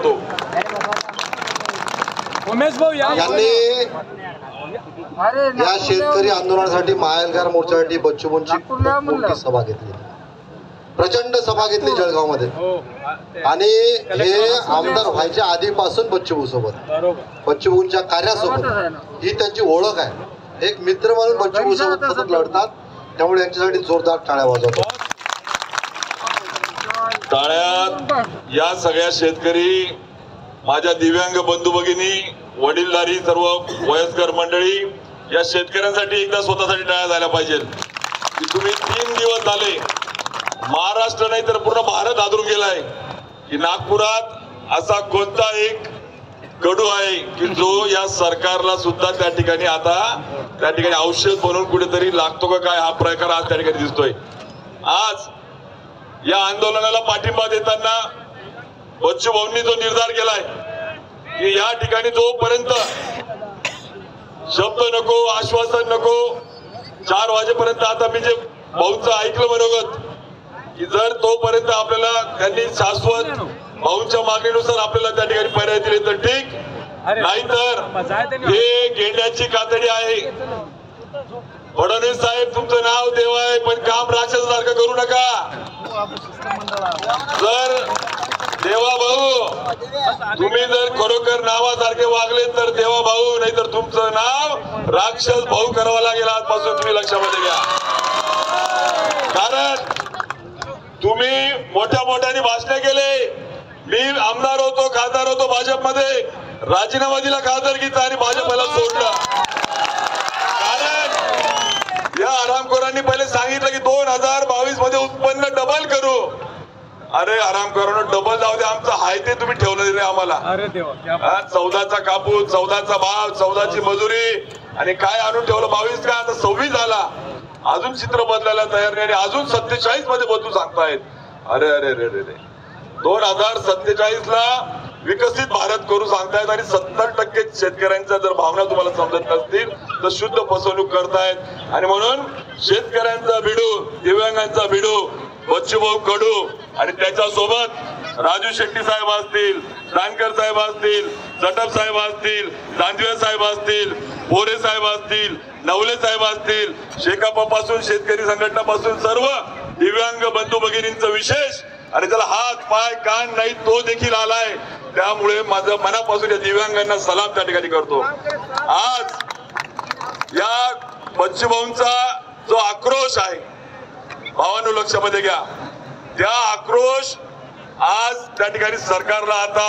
करतो। उमेश भाऊ यांनी या शेतकरी आंदोलनासाठी महाएल्गार मोर्चासाठी बच्चूभाऊंची मोठी सभा घेतली, प्रचंड सभा घेतली जळगाव मध्ये। आणि हे आमदार व्हायच्या आधीपासून बच्चूभाऊ सोबत, बच्चूभाऊंच्या कार्यासोबत ही त्यांची ओळख आहे। एक मित्र म्हणून बच्चूभाऊ सोबत सतत लढतात, त्यामुळे यांच्यासाठी जोरदार टाळ्या वाजवतो। टाळ्यात या सगळ्या शेतकरी, माझ्या दिव्यांग बंधू भगिनी, वडीलधारी सर्व वयस्कर मंडळी, या शेतकऱ्यांसाठी एकदा स्वतःसाठी टाळ्या झाल्या पाहिजे की तुम्ही 3 दिवस झाले, महाराष्ट्र नाही तर पूर्ण भारत हादरून गेलाय की नागपुरात असा कोणता एक गडू आहे की जो या सरकारला सुद्धा त्या ठिकाणी औषध म्हणून कुठेतरी लागतो का काय, हा प्रकार आज त्या ठिकाणी दिसतोय। आज या आंदोलनाला पाठिंबा देताना बच्चूभाऊंनी जो निर्धार केलाय की या ठिकाणी जोपर्यंत शब्द नको, आश्वासन नको, 4 वाजेपर्यंत, आता मी जे भाऊंचं ऐकलं मनोगत की जर तोपर्यंत आपल्याला त्यांनी शाश्वत भाऊंच्या मागणीनुसार आपल्याला त्या ठिकाणी पर्याय दिले तर ठीक, नाहीतर हे गेंड्याची कातडी आहे। फडणवीस साहेब तुमचं नाव देव आहे पण काम राक्षसासारखं करू नका। जर देवा भाऊ तुम्ही जर खरोखर नावासारखे वागले तर देवा भाऊ, नाही तर तुमचं नाव राक्षस भाऊ करावं लागेल आजपासून, तुम्ही लक्षामध्ये घ्या। कारण तुम्ही मोठ्या मोठ्याने भाषणे केले, मी आमदार होतो, खासदार होतो भाजपमध्ये, राजीनामा दिला खासदारकीचा आणि भाजपला सोडलं। कारण या आरामखोरांनी पहिले सांगितलं की 2022 मध्ये उत्पन्न डबल करू। अरे आरामखोरांनो, डबल जाऊ दे, आमचं हाय ते तुम्ही ठेवलं नाही आम्हाला। 14चा कापूस, 14चा भाव, 14ची मजुरी आणि काय आणून ठेवलं, 22 काय आता 26 झाला, अजून चित्र बदलायला तयार नाही, अजून 47 मध्ये बदलू सांगतायत। अरे अरे अरे अरे 2047 ला विकसित भारत करू सांगतायत आणि 70% शेतकऱ्यांच्या जर भावना तुम्हाला समजत नसतील तर शुद्ध फसवणूक करतायत। आणि म्हणून शेतकऱ्यांचा भिडू, दिव्यांगांचा भिडू बच्चूभाऊ कडू आणि त्याच्यासोबत राजू शेट्टी साहेब असतील, जानकर साहेब असतील, जटप साहेब असतील, दांजवे साहेब असतील, बोरे साहेब असतील, नवले साहेब असतील, शेकापापासून शेतकरी संघटनापासून सर्व दिव्यांग बंधू भगिनींचं विशेष आणि त्याला हात पाय कान नाही तो देखील आलाय। त्यामुळे माझं मनापासून या दिव्यांगांना सलाम त्या ठिकाणी करतो। आज या बच्चूभाऊंचा जो आक्रोश आहे भावांनो लक्षामध्ये घ्या, त्या आक्रोश आज त्या ठिकाणी सरकारला आता